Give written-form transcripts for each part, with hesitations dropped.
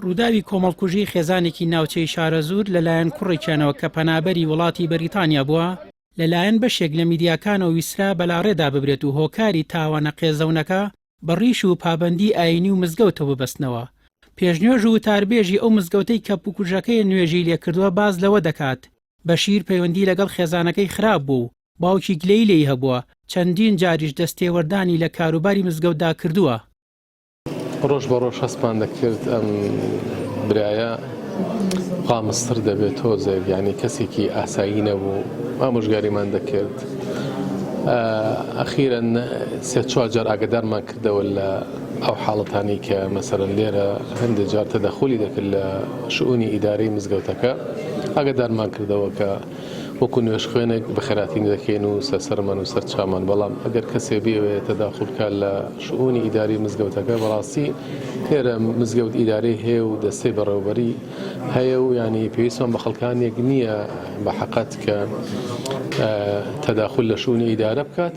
ڕووداوی کۆمەڵکوژی خێزانێکی ناوچەی شارەزور لەلایەن کوڕێکیانەوە کە پەنابەری وڵاتی بەریتانیا بووە لەلایەن بەشێک لە میدیاکانەوە ویسرا بەلاڕێدا ببرێت و هۆکاری تاوانە قێزەونەکە بەڕیش و پابەندی ئاینی و مزگەوتەوە ببەستنەوە. پێشنیۆژ و وتاربێژی ئەو مزگەوتەی کە پوکوژەکەی نوێژی لێکردووە باز لەوە دەکات بەشیر پەیوەندی لەگەڵ خێزانەکەی خراپ بوو باوکی گلەی لێی هەبووە چەندین جاریش دەستێوەردانی لە کاروباری مزگەوتدا کردووە. ڕۆژ بە ڕۆژ هەستمان دەکرد ئەم برایە قامستر دەبێت تۆزێک یعنی کەسێکی ئاسایی نەبوو ئامۆژگاریمان دەکرد. ئەخیرەن سێ چوار جار ئاگدارمان کردەوە لە ئەو حاڵەتانی کە مەسەرەن لێرە هەندێک جار تەدەخولی دەکرد لە شؤونی ئیدارەی مزگەوتەکە ئاگدارمان کردەوە کە وەکو نوێژ خوێنێک بەخێراتین دەکەین و سەرمان و سەرچامان بەڵام ئەگەر کەسێ بێوێت تەداخل بکات لە شؤونی ئیداری مزگەوتەکە بەڕاستی لێرە مزگەوت ئیدارەی هەیە و دەستەی بەڕێوەبەری هەیە و ینی پێویستمان بە خەڵکانێک نییە بە حەقەت کە تەداخل لە شؤونی ئیدارە بکات.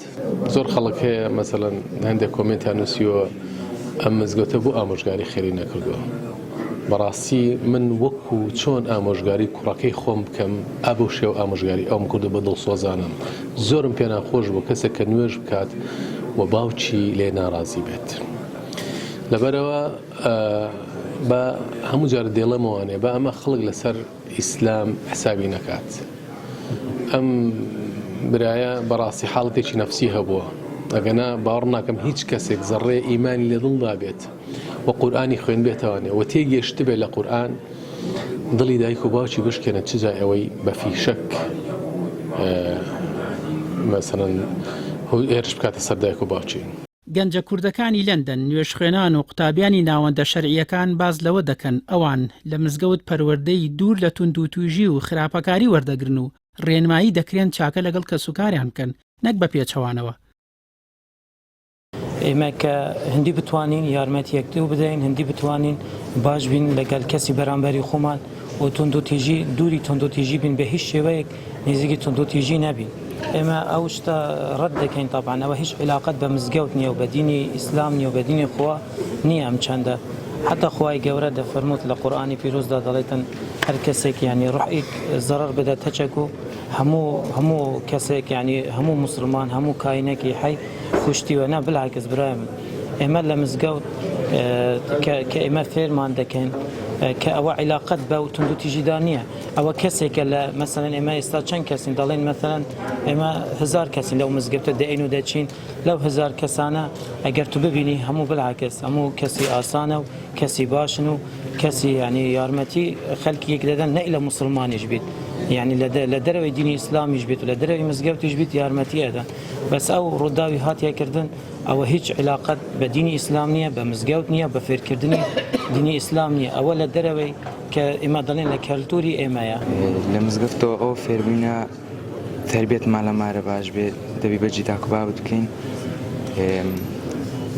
زۆر خەڵک هەیە مەسەڵەن هەندێک کۆمنتیان نووسیوە ئەم مزگەوتە بوو ئامۆژگاری خێری نەکردووە. بەڕاستی من وەکو چۆن ئامۆژگاری کوڕەکەی خۆم بکەم ئابوو شێو ئامۆژگاری ئەوم کردو بە دڵسۆزانم. زۆرم پێ ناخۆش بوو کەسێک کە نوێژ بکات و باوکی لێ ناڕازی بێت. لەبەرەوە بە هەموو جار دێڵەمەوانێ بە ئەمە خەڵک لەسەر ئیسلام حسابی نەکات. ئەم برایە بەڕاستی حاڵەتێکی نەفسی هەبووە ئەگەنا باوەڕ ناکەم هیچ کەسێک زەڕێ ئیمانی لە دڵدا بێت و قورئانی خوێن بێتەوانێ و تێگەیشت بێت لە قورئان دڵی دایک و باوکی بشکێنە چ جای ئەوەی بەفی شەک مەسەڵەن هێرش بکاتە سەر دایک و باوکی. گەنجە کوردەکانی لەندەن نوێژ خوێنان و قوتابیانی ناوەندە شەرعیەکان باز لەوە دەکەن ئەوان لە مزگەوت پەروەردەی دوور لە توند و تویژی و خراپەکاری وەردەگرن و ڕێنمایی دەکرێن چاکە لەگەڵ کەسوکاریان بکەن نەک بە پێچەوانەوە. ئێمە کە هەندی بتوانین یارمەتی یەکتر بدەین هەندی بتوانین باش بین لەگەڵ کەسی بەرامبەری خۆمان و تند و تیژی دووری تند و تیژی بین بە هیچ شێوەیەک نزیکی تند و تیژی نەبین. ئێمە ئەو شتە ڕەت دەکەین تاپان ئەوە هیچ علاقەت بە مزگەوت نییە و بە دینی ئیسلام نیە و بە دینی خوا نییە ئەم چەندە. حتى خوای گەورە دەفەرمووت لە قورئانی پیرۆزدا دەڵێتن هەر کەسێک یعنی ڕوحیک زەرەر بدە تەچەک و هەموو کەسێک یعنی هەموو مسلمان هەموو کاینێکی حی خوشتیوە نە بڵاکەس برایم. ئێمە لە مزگەوت کە ئێمە فێرمان دەکەین کە ئەوە علاقەت بە و تند و تیژیدا نییە. ئەوە کەسێکە لە مەسەڵەن ئێمە ئێستا چەند کەسین دەڵێن مەسەڵەن ئێمە 1000 کەسین لەو مزگەوتە دەئین و دەچین لەو 1000 کەسانە ئەگەر تو ببینی هەموو بڵاکەس هەموو کەسی ئاسانە و کەسی باشن و کەسی یعنی یارمەتی خەڵکیەک دەدەن نە لە مسلمانیش بیت یعنی لە دەرەوەی دینی ئیسلامیش بیت و لە دەرەوەی مزگەوتیش بیت یارمەتی ئەدەن. بەس ئەو ڕووداوی هاتیەکردن ئەوە هیچ علاقەت بە دینی ئیسلام نییە بە مزگەوت نییە بە فێرکردنی دینی ئیسلام نییە. ئەوە لە دەرەوەی کە ئێمە دەڵێن لە کەلتوری ئێمەیە. لە مزگەوتەوە ئەو فێربوونە تربیەتمان لە مارە باش بێت دەبی بەجی داکوبا بکەین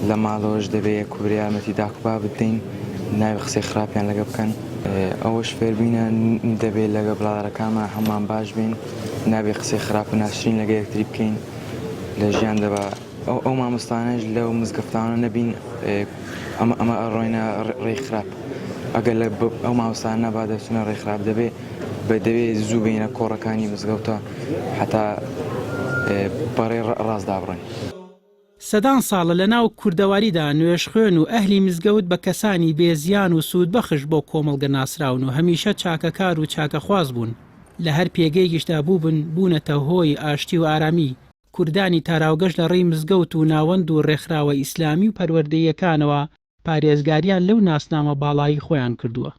لە ماڵەوەش دەبێت کوبری یارمەتی داکوبا بدەین ناوی قسەی خراپیان لەگە بکەن. ئەوەش فێربوونە دەبێت لەگە بڵاوەکانمان هەمومان باش بین نابێ قسەی خراپ و ناشرین لەگە یەکتری بکەین لە ژیان دەبا ئەو مامۆستانەش لەو مزگەفتانە نەبین ئەمە ڕۆینە ڕێی خراپ ئەگەر لە ئەو مامۆستان نەبا دەچونە ڕێی خراپ دەبێت زوو بینە کۆڕەکانی مزگەوتە حتا بەڕێ ڕاست دابڕێن. سەدان ساڵە لە ناو کوردەواریدا نوێژ خوێن و ئەهلی مزگەوت بە کەسانی بێزیان و سوودبەخش بۆ کۆمەڵگە ناسراون و هەمیشە چاکەکار و چاکەخواز بوون. لە هەر پێگەیەکیشدا بوونەتە هۆی ئاشتی و ئارامی. کوردانی تاراوگەشت لە ڕێی مزگەوت و ناوەند و ڕێکخراوە ئیسلامی و پەروەردەییەکانەوە پارێزگاریان لەو ناسنامە باڵایی خۆیان کردووە.